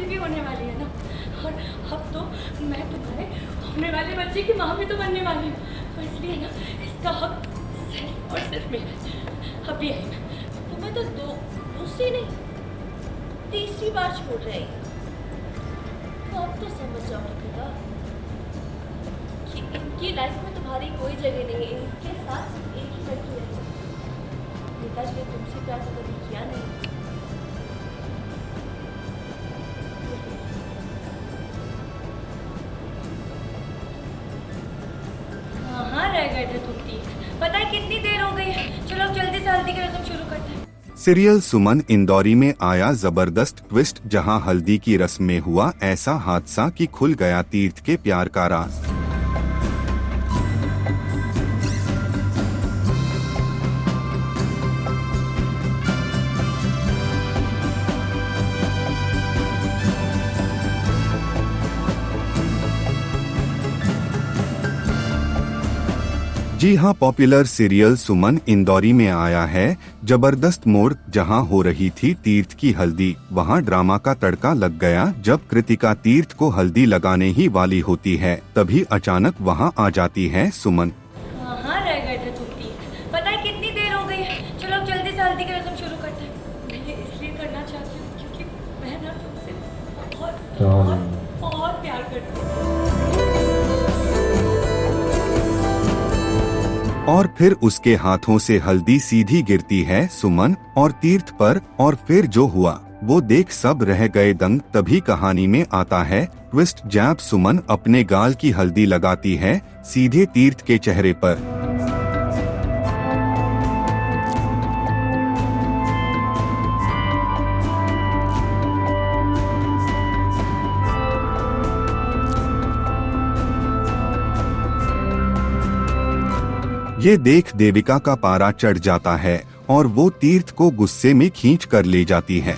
शादी भी होने वाली है ना, और अब तो मैं तुम्हारे होने वाले बच्चे की माँ भी तो बनने वाली हूँ, तो इसलिए ना इसका हक सिर्फ और सिर्फ मेरा है। अब ये तुम्हें तो दूसरी नहीं तीसरी बार छोड़ रही है, तो अब तो समझ जाओ निकिता कि इनकी लाइफ में तुम्हारी कोई जगह नहीं है। इनके साथ एक ही लड़की रह सकती। नेताजी ने तुमसे प्यार तो कभी किया नहीं। कहाँ रह गए थे तुम तीन? पता है कितनी देर हो गई है। चलो अब जल्दी से हल्दी की रस्म शुरू करते हैं। सीरियल सुमन इंदौरी में आया जबरदस्त ट्विस्ट, जहां हल्दी की रस्म में हुआ ऐसा हादसा कि खुल गया तीर्थ के प्यार का राज। जी हां, पॉपुलर सीरियल सुमन इंदौरी में आया है जबरदस्त मोड़। जहां हो रही थी तीर्थ की हल्दी, वहां ड्रामा का तड़का लग गया। जब कृतिका तीर्थ को हल्दी लगाने ही वाली होती है, तभी अचानक वहां आ जाती है सुमन। कहाँ रह गए थे तुम तीन? पता है कितनी देर हो गई है। चलो अब जल्दी से हल्दी की रस्म शुरू करते हैं। मैं ये इसलिए करना चाहती हूँ क्योंकि मैं ना तुमसे बहुत बहुत बहुत प्यार करती हूँ। और फिर उसके हाथों से हल्दी सीधी गिरती है सुमन और तीर्थ पर, और फिर जो हुआ वो देख सब रह गए दंग। तभी कहानी में आता है ट्विस्ट, जब सुमन अपने गाल की हल्दी लगाती है सीधे तीर्थ के चेहरे पर। ये देख देविका का पारा चढ़ जाता है और वो तीर्थ को गुस्से में खींच कर ले जाती है।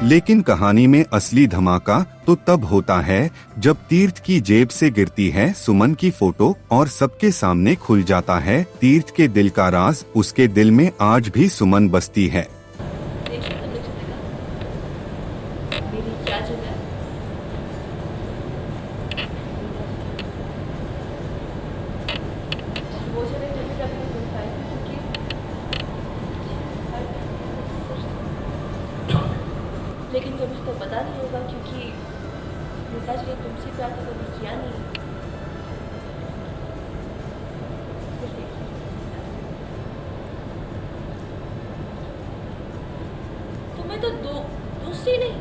लेकिन कहानी में असली धमाका तो तब होता है जब तीर्थ की जेब से गिरती है सुमन की फोटो और सबके सामने खुल जाता है तीर्थ के दिल का राज। उसके दिल में आज भी सुमन बसती है। मेरी क्या जगह? वो जगह जब तक नहीं मिल पाई क्योंकि लेकिन तुम्हें तो पता नहीं होगा क्योंकि नेताजी ने तुमसे प्यार तो कभी किया नहीं। सिर्फ एक ही तुम्हें तो दूसरी नहीं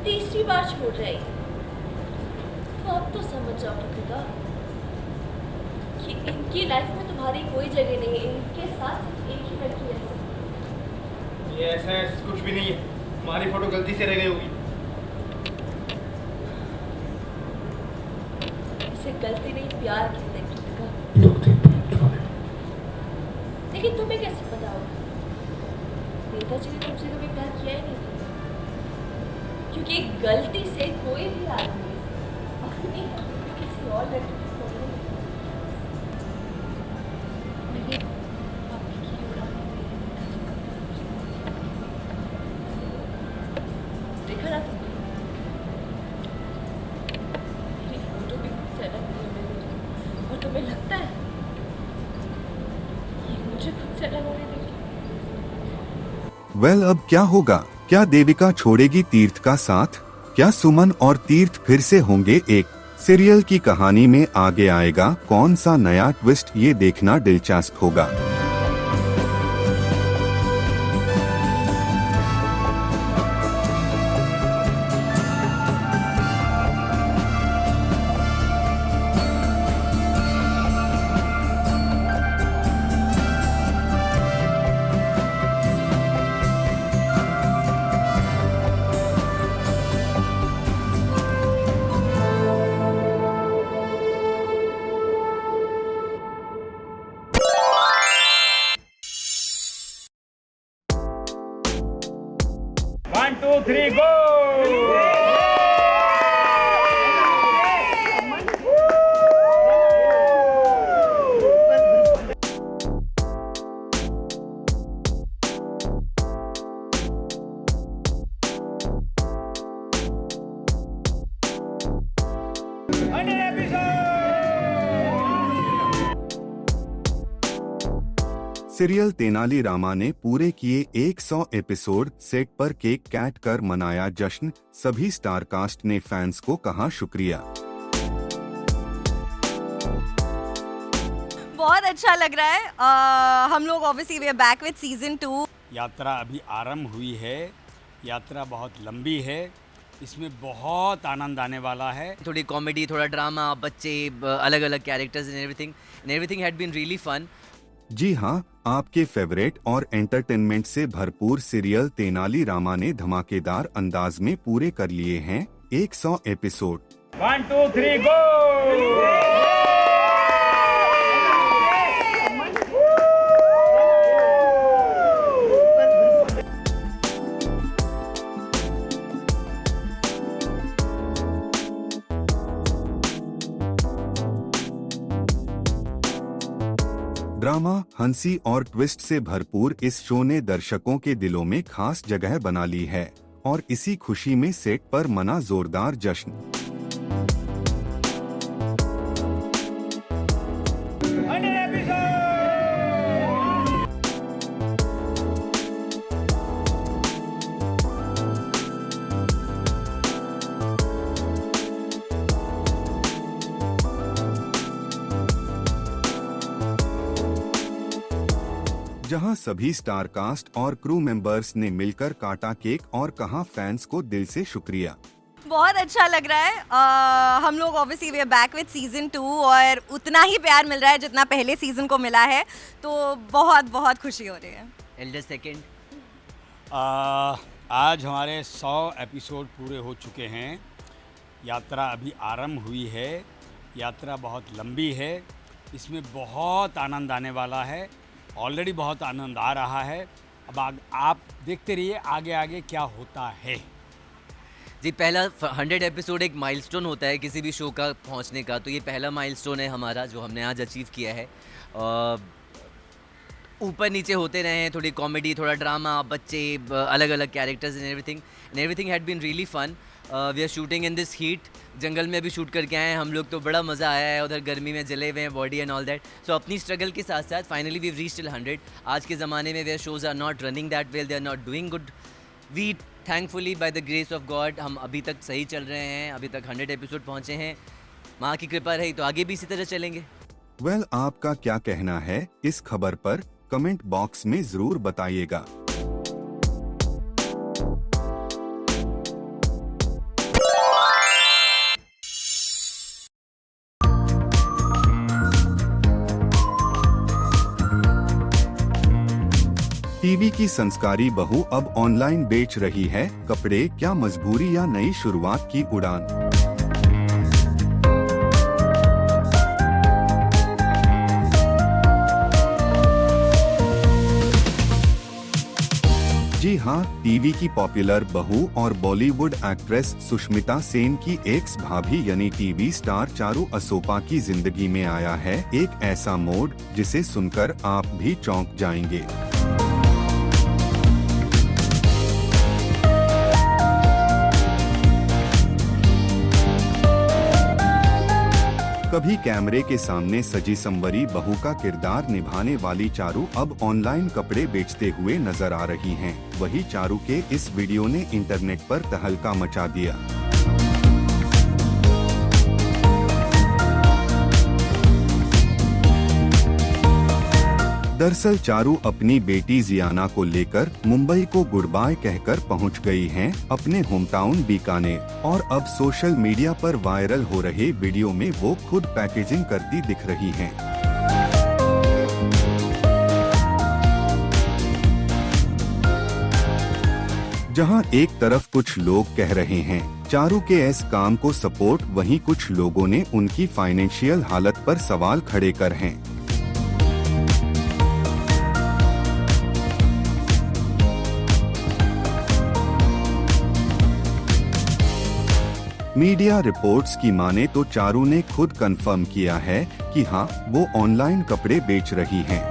तीसरी बार छोड़ रही है, तो अब तो समझ जाओ निकिता कि इनकी लाइफ में तुम्हारी कोई जगह नहीं है। इनके साथ एक ही लड़की रह सकती। ये ऐसा कुछ भी नहीं है, हमारी फोटो गलती से रह गई होगी। इसे गलती नहीं प्यार कहते हैं कृतिका। लेकिन तुम्हें कैसे पता होगा? नेताजी ने तुमसे कभी प्यार किया ही नहीं था, क्योंकि गलती से कोई भी आदमी अपनी हस्ती किसी और लड़की की फोटो नहीं मैंने अपनी की उड़ाने मेरे नेताजी का देखा ना तुमने? मेरी फोटो भी खुद से अलग नहीं होने दे रही, और तुम्हें लगता है ये मुझे खुद से अलग होने दे रही? वेल, अब क्या होगा? क्या देविका छोड़ेगी तीर्थ का साथ? क्या सुमन और तीर्थ फिर से होंगे एक? सीरियल की कहानी में आगे आएगा कौन सा नया ट्विस्ट, ये देखना दिलचस्प होगा। 3 गो। सीरियल तेनाली रामा ने पूरे किए 100 एपिसोड, सेट पर केक काट कर मनाया जश्न। सभी स्टार कास्ट ने फैंस को कहा शुक्रिया। बहुत अच्छा लग रहा है। हम लोग obviously we are back with season 2। यात्रा अभी आरंभ हुई है, यात्रा बहुत लंबी है, इसमें बहुत आनंद आने वाला है। थोड़ी कॉमेडी, थोड़ा ड्रामा, बच्चे, अलग अलग characters and everything had been really fun. जी हाँ, आपके फेवरेट और एंटरटेनमेंट से भरपूर सीरियल तेनाली रामा ने धमाकेदार अंदाज में पूरे कर लिए हैं 100 एपिसोड। 1 2 3 गो। ड्रामा, हंसी और ट्विस्ट से भरपूर इस शो ने दर्शकों के दिलों में खास जगह बना ली है और इसी खुशी में सेट पर मना जोरदार जश्न। जहां सभी स्टार कास्ट और क्रू मेंबर्स ने मिलकर काटा केक और कहा फैंस को दिल से शुक्रिया। बहुत अच्छा लग रहा है। हम लोग obviously we are back with season 2 और उतना ही प्यार मिल रहा है जितना पहले सीजन को मिला है, तो बहुत बहुत खुशी हो रही है। एल्डर सेकंड, आज हमारे 100 एपिसोड पूरे हो चुके हैं। यात्रा अभी आरंभ हुई है, यात्रा बहुत लंबी है, इसमें बहुत आनंद आने वाला है। ऑलरेडी बहुत आनंद आ रहा है। अब आप देखते रहिए आगे आगे क्या होता है। जी पहला 100 एपिसोड एक माइलस्टोन होता है किसी भी शो का पहुंचने का, तो ये पहला माइलस्टोन है हमारा जो हमने आज अचीव किया है। ऊपर नीचे होते रहे हैं, थोड़ी कॉमेडी, थोड़ा ड्रामा, बच्चे, अलग अलग characters and everything had been really fun. We are shooting in this heat, जंगल में भी शूट करके आए हैं हम लोग, तो बड़ा मज़ा आया है। उधर गर्मी में जले हुए हैं बॉडी एंड ऑल दैट। सो अपनी स्ट्रगल के साथ साथ फाइनली वी रीच्ड टिल 100। आज के ज़माने में where shows are not running that well, they are not doing good. We thankfully by the grace of God हम अभी तक सही चल रहे हैं, अभी तक 100 एपिसोड पहुँचे हैं। माँ की कृपा रही तो आगे भी इसी तरह चलेंगे। वेल, आपका क्या कहना है इस खबर पर? कमेंट बॉक्स में जरूर बताइएगा। टीवी की संस्कारी बहू अब ऑनलाइन बेच रही है कपड़े, क्या मजबूरी या नई शुरुआत की उड़ान? जी हाँ, टीवी की पॉपुलर बहू और बॉलीवुड एक्ट्रेस सुष्मिता सेन की एक्स भाभी यानी टीवी स्टार चारू असोपा की जिंदगी में आया है एक ऐसा मोड़ जिसे सुनकर आप भी चौंक जाएंगे। कभी कैमरे के सामने सजी संवरी बहू का किरदार निभाने वाली चारू अब ऑनलाइन कपड़े बेचते हुए नजर आ रही हैं। वही चारू के इस वीडियो ने इंटरनेट पर तहलका मचा दिया। दरअसल चारू अपनी बेटी जियाना को लेकर मुंबई को गुड बाय कहकर पहुंच गई हैं अपने होमटाउन बीकानेर, और अब सोशल मीडिया पर वायरल हो रहे वीडियो में वो खुद पैकेजिंग करती दिख रही हैं। जहां एक तरफ कुछ लोग कह रहे हैं चारू के इस काम को सपोर्ट, वहीं कुछ लोगों ने उनकी फाइनेंशियल हालत पर सवाल खड़े कर हैं। मीडिया रिपोर्ट्स की माने तो चारू ने खुद कंफर्म किया है कि हाँ, वो ऑनलाइन कपड़े बेच रही हैं।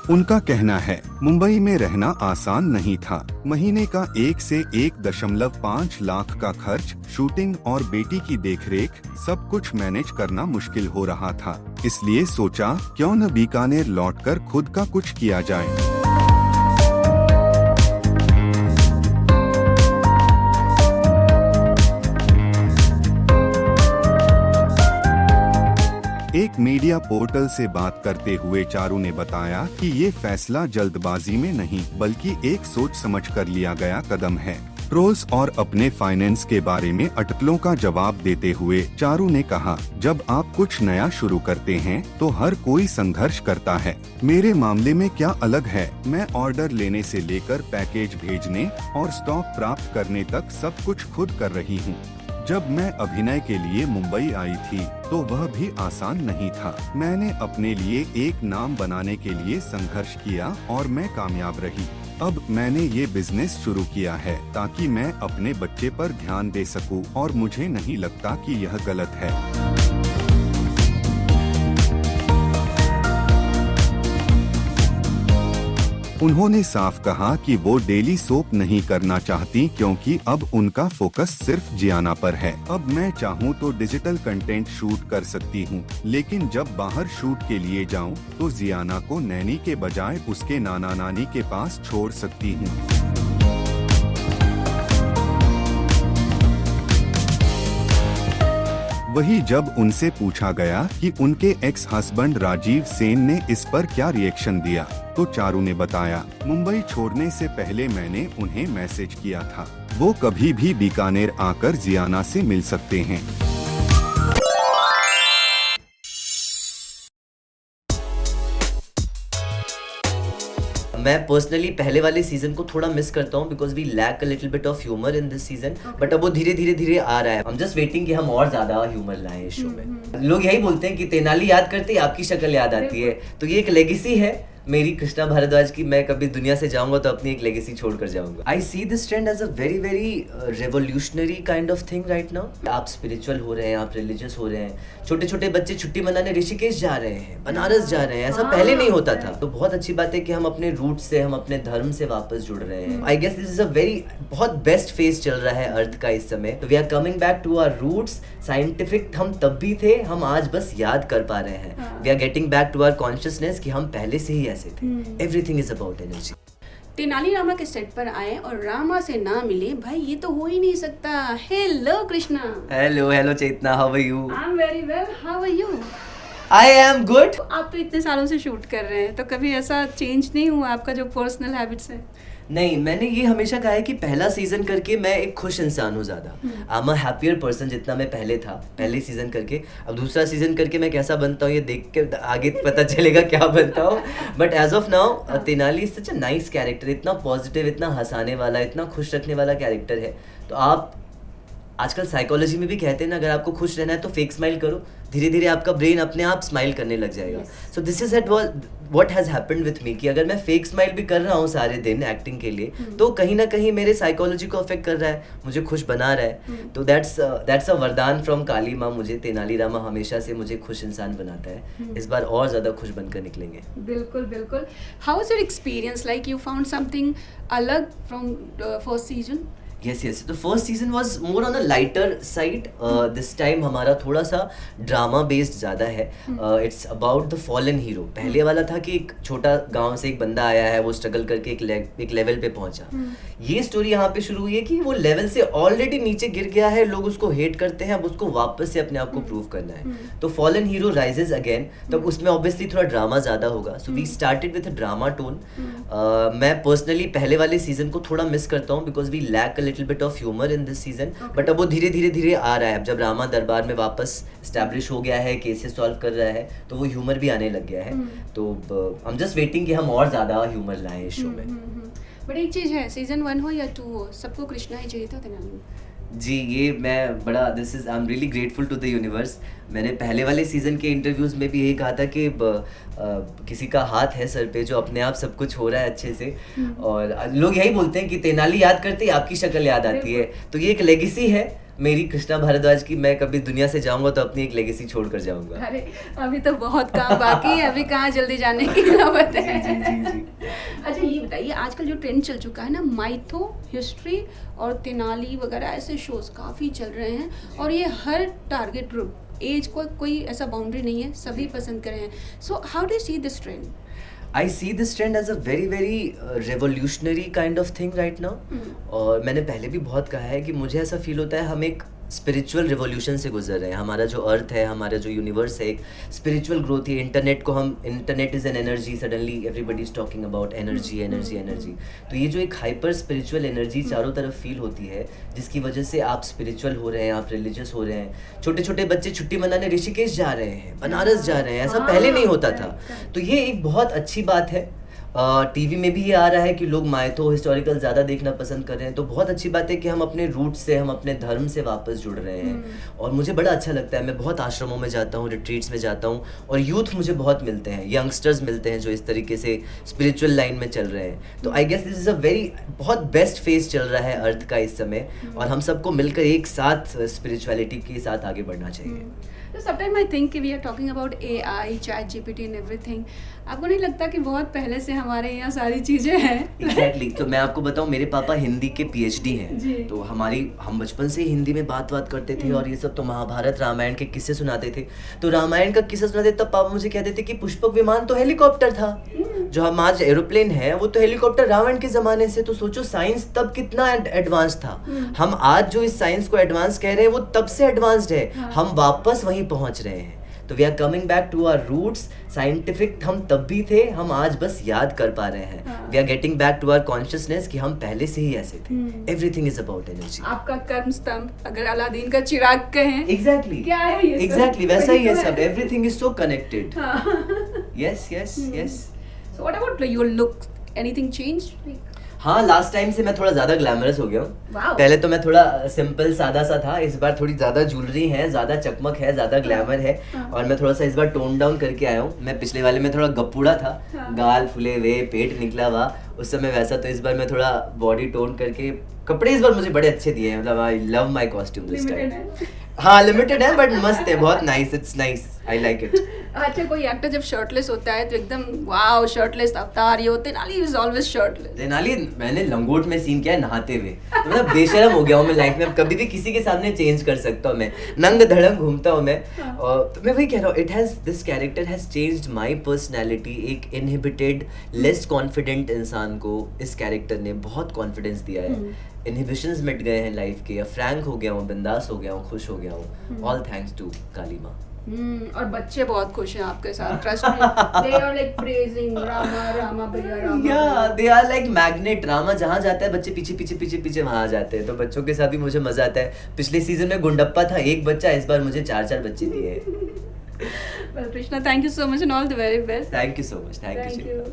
उनका कहना है, मुंबई में रहना आसान नहीं था। महीने का 1 से 1.5 लाख का खर्च, शूटिंग और बेटी की देखरेख, सब कुछ मैनेज करना मुश्किल हो रहा था। इसलिए सोचा क्यों न बीकानेर लौटकर खुद का कुछ किया जाए। एक मीडिया पोर्टल से बात करते हुए चारू ने बताया कि ये फैसला जल्दबाजी में नहीं बल्कि एक सोच समझ कर लिया गया कदम है। ट्रोल्स और अपने फाइनेंस के बारे में अटकलों का जवाब देते हुए चारू ने कहा, जब आप कुछ नया शुरू करते हैं तो हर कोई संघर्ष करता है। मेरे मामले में क्या अलग है, मैं ऑर्डर लेने से लेकर पैकेज भेजने और स्टॉक प्राप्त करने तक सब कुछ खुद कर रही हूँ। जब मैं अभिनय के लिए मुंबई आई थी तो वह भी आसान नहीं था। मैंने अपने लिए एक नाम बनाने के लिए संघर्ष किया और मैं कामयाब रही। अब मैंने ये बिजनेस शुरू किया है ताकि मैं अपने बच्चे पर ध्यान दे सकूं और मुझे नहीं लगता कि यह गलत है। उन्होंने साफ कहा कि वो डेली सोप नहीं करना चाहती क्योंकि अब उनका फोकस सिर्फ जियाना पर है। अब मैं चाहूँ तो डिजिटल कंटेंट शूट कर सकती हूँ, लेकिन जब बाहर शूट के लिए जाऊँ तो जियाना को नैनी के बजाय उसके नाना नानी के पास छोड़ सकती हूँ। वही जब उनसे पूछा गया कि उनके एक्स हस्बैंड राजीव सेन ने इस पर क्या रिएक्शन दिया, तो चारू ने बताया, मुंबई छोड़ने से पहले मैंने उन्हें मैसेज किया था। वो कभी भी बीकानेर आकर जियाना से मिल सकते हैं। मैं पर्सनली पहले वाले सीजन को थोड़ा मिस करता हूँ because we lack a little bit of humour in this season, but अब वो धीरे धीरे आ रहा है। हम जस्ट वेटिंग कि हम और ज्यादा ह्यूमर लाएं इस शो में। लोग यही बोलते हैं कि तेनाली याद करते ही आपकी शक्ल याद आती है, तो ये एक लेगेसी है मेरी कृष्णा भारद्वाज की। मैं कभी दुनिया से जाऊंगा तो अपनी एक लेगेसी छोड़कर जाऊंगा। I see this trend as a very very revolutionary kind of thing right now. आप स्पिरिचुअल हो रहे हैं, आप रिलीजियस हो रहे हैं, छोटे छोटे बच्चे छुट्टी मनाने ऋषिकेश जा रहे हैं, बनारस जा रहे हैं, ऐसा पहले नहीं होता था। तो बहुत अच्छी बात है कि हम अपने रूट से, हम अपने धर्म से वापस जुड़ रहे हैं। I guess this is a very बहुत बेस्ट फेज चल रहा है अर्थ का इस समय। We are coming back to our roots. Scientific हम तब भी थे, हम आज बस याद कर पा रहे हैं। We are getting back to our consciousness कि हम पहले से ही ऐसे थे। Everything is about energy. Tenali Rama के सेट पर आए और रामा से ना मिले, भाई ये तो हो ही नहीं सकता। Hello Krishna. Hello Chetna, how are you? I am very well, how are you? I am good. आप तो इतने सालों से शूट कर रहे हैं, तो कभी ऐसा चेंज नहीं हुआ आपका जो पर्सनल हैबिट्स है? नहीं, मैंने ये हमेशा कहा है कि पहला सीजन करके मैं एक खुश इंसान हूँ ज़्यादा। I am a happier person जितना मैं पहले था पहले सीजन करके। अब दूसरा सीजन करके मैं कैसा बनता हूँ ये देख के आगे पता चलेगा क्या बनता हूँ। But as of now Tenali is such a nice character. इतना पॉजिटिव, इतना हंसाने वाला, इतना खुश रखने वाला कैरेक्टर है। तो आप आजकल साइकोलॉजी में भी कहते हैं ना, अगर आपको खुश रहना है तो फेक स्माइल करो, धीरे धीरे आपका ब्रेन अपने आप स्माइल करने लग जाएगा। So this is at what has happened with me कि अगर मैं फेक स्माइल भी कर रहा हूँ सारे दिन एक्टिंग के लिए, तो कहीं ना कहीं मेरे साइकोलॉजी को अफेक्ट कर रहा है, मुझे खुश बना रहा है। तो दैट्स अ वरदान फ्रॉम काली माँ मुझे। तेनाली रामा हमेशा से मुझे खुश इंसान बनाता है। इस बार और ज़्यादा खुश बनकर निकलेंगे। बिल्कुल बिल्कुल। How is your experience? Like you found something अलग from first season? Yes. The first season was more on a lighter side. This time हमारा थोड़ा सा ड्रामा बेस्ड ज़्यादा है। It's about the fallen hero. पहले वाला था कि एक छोटा गांव से एक बंदा आया है, वो स्ट्रगल करके एक लेवल पे पहुंचा। ये स्टोरी यहाँ पे शुरू हुई है कि वो लेवल से ऑलरेडी नीचे गिर गया है, लोग उसको हेट करते हैं, अब उसको वापस से अपने आप को प्रूव करना है। तो फॉलन हीरो राइजेज अगेन, तब उसमें ऑब्वियसली थोड़ा ड्रामा ज़्यादा होगा। So we started with a drama tone. मैं पर्सनली पहले वाले सीजन को थोड़ा मिस करता हूँ because we lack a little bit of humour in this season. But अब वो धीरे धीरे आ रहा है। अब जब रामा दरबार में वापस स्टैब्लिश हो गया है, केसेस सॉल्व कर रहा है, तो वो ह्यूमर भी आने लग गया है। तो आई एम जस्ट वेटिंग कि हम और ज़्यादा ह्यूमर लाएं इस शो में। बट एक चीज़ है, सीजन 1 हो या 2 हो, सबको कृष्णा ही चाहिए था तेनाली में। जी, ये मैं बड़ा I am really grateful to the universe. मैंने पहले वाले सीज़न के इंटरव्यूज़ में भी यही कहा था कि किसी का हाथ है सर पे जो अपने आप सब कुछ हो रहा है अच्छे से, और लोग यही बोलते हैं कि तेनाली याद करते ही आपकी शक्ल याद आती है। तो ये एक लेगेसी है मेरी, कृष्णा भारद्वाज की। मैं कभी दुनिया से जाऊंगा तो अपनी एक लेगेसी छोड़ कर जाऊंगा। अरे अभी तो बहुत काम बाकी है, अभी कहाँ जल्दी जाने की नौबत है। जी। अच्छा ये बताइए, आजकल जो ट्रेंड चल चुका है ना, माइथो हिस्ट्री और तेनाली वगैरह ऐसे शोज काफ़ी चल रहे हैं, और ये हर टारगेट ग्रुप एज को कोई ऐसा बाउंड्री नहीं है, सभी पसंद कर रहे हैं। So how do you see this trend? I see this trend as a very revolutionary kind of thing right now. और मैंने पहले भी बहुत कहा है कि मुझे ऐसा फील होता है हम एक स्पिरिचुअल रिवॉल्यूशन से गुजर रहे हैं। हमारा जो अर्थ है, हमारा जो यूनिवर्स है, एक स्पिरिचुअल ग्रोथ है। Internet is an energy, suddenly everybody is talking about energy. तो ये जो एक हाइपर स्पिरिचुअल एनर्जी चारों तरफ फील होती है, जिसकी वजह से आप स्पिरिचुअल हो रहे हैं, आप रिलीजियस हो रहे हैं। छोटे छोटे बच्चे छुट्टी मनाने ऋषिकेश जा रहे हैं, बनारस जा रहे हैं, ऐसा पहले नहीं होता था। तो ये एक बहुत अच्छी बात है। टीवी में भी ये आ रहा है कि लोग माइथो हिस्टोरिकल ज़्यादा देखना पसंद कर रहे हैं। तो बहुत अच्छी बात है कि हम अपने रूट से, हम अपने धर्म से वापस जुड़ रहे हैं। और मुझे बड़ा अच्छा लगता है। मैं बहुत आश्रमों में जाता हूँ, रिट्रीट्स में जाता हूँ, और यूथ मुझे बहुत मिलते हैं, यंगस्टर्स मिलते हैं जो इस तरीके से स्पिरिचुअल लाइन में चल रहे हैं। तो आई गेस दिस इज़ बहुत बेस्ट फेज चल रहा है अर्थ का इस समय, और हम सबको मिलकर एक साथ स्पिरिचुअलिटी के साथ आगे बढ़ना चाहिए। तो sometime I think we are talking about AI, ChatGPT and everything. आपको नहीं लगता कि बहुत पहले से हमारे यहाँ सारी चीज़ें हैं? Exactly. तो मैं आपको बताऊं, मेरे पापा हिंदी के PhD हैं, तो हम बचपन से ही हिंदी में बात करते थे, और ये सब तो महाभारत रामायण के किस्से सुनाते थे। तो रामायण का किस्सा सुनाते तब पापा मुझे कहते थे कि पुष्पक विमान तो हेलीकॉप्टर था, जो हम आज एरोप्लेन है वो तो हेलीकॉप्टर रावण के ज़माने से। तो सोचो साइंस तब कितना एडवांस था। हम आज जो इस साइंस को एडवांस कह रहे हैं वो तब से एडवांस्ड है। हम वापस वहीं पहुंच रहे हैं। तो we are coming back to our roots. Scientific हम तब भी थे, हम आज बस याद कर पा रहे हैं। We are getting back to our consciousness कि हम पहले से ही ऐसे थे। Everything is about energy. आपका कर्म स्तंभ, अगर अलादीन का चिराग कहें, एग्जैक्टली क्या है ये? एग्जैक्टली वैसा ही है वही तो सब। Everything is so connected. Yes. So what about your look? Anything changed? हाँ, लास्ट टाइम से मैं थोड़ा ज़्यादा ग्लैमरस हो गया हूँ। Wow. पहले तो मैं थोड़ा सिंपल सादा सा था, इस बार थोड़ी ज़्यादा ज्वेलरी है, ज़्यादा चकमक है, ज़्यादा ग्लैमर है, और मैं थोड़ा सा इस बार टोन डाउन करके आया हूँ। मैं पिछले वाले में थोड़ा गप्पूड़ा था, गाल फुले हुए, पेट निकला हुआ उस समय वैसा। तो इस बार मैं थोड़ा बॉडी टोन करके, कपड़े इस बार मुझे बड़े अच्छे दिए हैं। मतलब I love my costume this time. हाँ, लिमिटेड है बट मस्त है, बहुत nice, it's nice, I like it. अच्छा, कोई एक्टर जब शर्टलेस होता है तो एकदम वाओ, शर्टलेस अवतार ये होते हैं। Tenali is always shirtless. Tenali मैंने लंगोट में सीन किया है नहाते हुए, तो मतलब बेशरम हो गया हूँ मैं लाइफ में। अब कभी भी किसी के सामने चेंज कर सकता हूँ मैं, नंग धड़ंग घूमता हूँ मैं। और तो मैं वही कह रहा हूँ, this character has changed my personality. एक इनहिबिटेड, लेस कॉन्फिडेंट इंसान को इस कैरेक्टर ने बहुत कॉन्फिडेंस दिया है। इनहिबिशंस मिट गए हैं लाइफ के, अब फ्रैंक हो गया हूँ, बिंदास हो गया हूँ, खुश हो गया हूँ। ऑल थैंक्स टू काली माँ। और बच्चे बहुत खुश हैं आपके साथ, trust me. They are like praising Rama भैया, रामा। या they are like magnet. Rama जहाँ जाता है बच्चे पीछे वहाँ आ जाते हैं। तो बच्चों के साथ भी मुझे मजा आता है। पिछले सीजन में गुंडप्पा था एक बच्चा, इस बार मुझे 4 बच्चे दिए हैं। Well, Krishna, thank you so much and all the very best. Thank you so much. Thank you.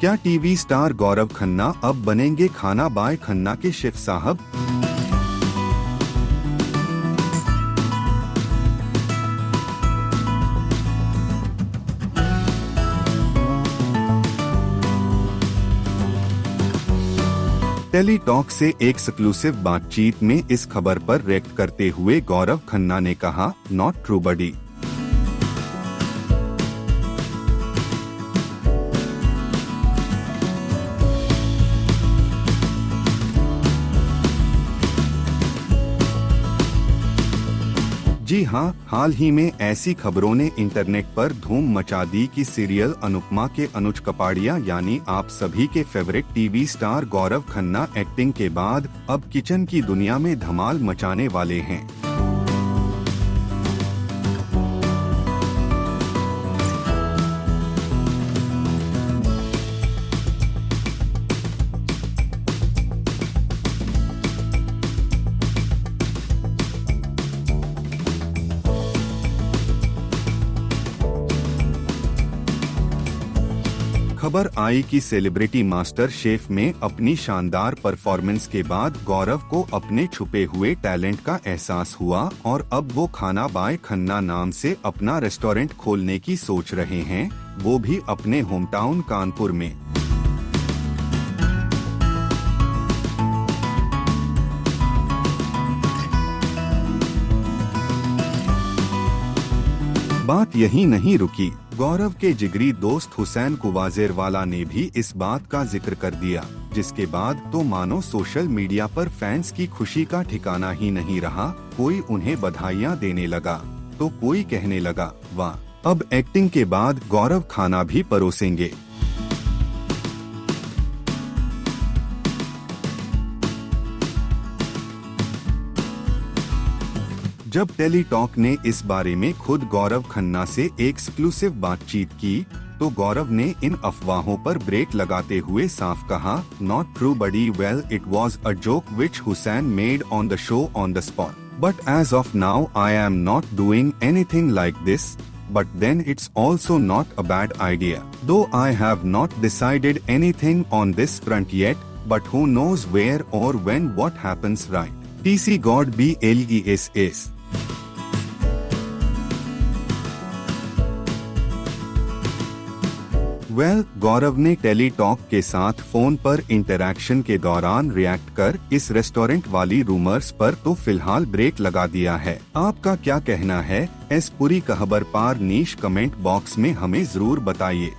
क्या टीवी स्टार गौरव खन्ना अब बनेंगे खाना बाय खन्ना के शेफ साहब? टेली टॉक से एक एक्सक्लूसिव बातचीत में इस खबर पर रिएक्ट करते हुए गौरव खन्ना ने कहा, नॉट ट्रू बडी। जी हाँ, हाल ही में ऐसी खबरों ने इंटरनेट पर धूम मचा दी कि सीरियल अनुपमा के अनुज कपाड़िया यानी आप सभी के favourite TV star Gaurav Khanna acting के बाद अब किचन की दुनिया में धमाल मचाने वाले हैं। खबर आई कि सेलिब्रिटी मास्टर शेफ में अपनी शानदार परफॉर्मेंस के बाद गौरव को अपने छुपे हुए टैलेंट का एहसास हुआ और अब वो खाना बाय खन्ना नाम से अपना रेस्टोरेंट खोलने की सोच रहे हैं, वो भी अपने होम टाउन कानपुर में। बात यही नहीं रुकी, गौरव के जिगरी दोस्त हुसैन कुवाजेरवाला ने भी इस बात का जिक्र कर दिया, जिसके बाद तो मानो सोशल मीडिया पर फैंस की खुशी का ठिकाना ही नहीं रहा। कोई उन्हें बधाइयां देने लगा तो कोई कहने लगा वाह, अब एक्टिंग के बाद गौरव खाना भी परोसेंगे। जब टेली टॉक ने इस बारे में खुद गौरव खन्ना से एक्सक्लूसिव बातचीत की, तो गौरव ने इन अफवाहों पर ब्रेक लगाते हुए साफ कहा, not true buddy, well it was a joke which Hussain made on the show on the spot, but as of now I am not doing anything like this, but then it's also not a bad idea, though I have not decided anything on this front yet, but who knows where or when what happens, right? TC God BLESS। गौरव ने tele talk के साथ phone पर interaction के दौरान react कर इस restaurant वाली rumours पर तो फिलहाल ब्रेक लगा दिया है। आपका क्या कहना है इस पूरी खबर पर? नीश कमेंट बॉक्स में हमें जरूर बताइए।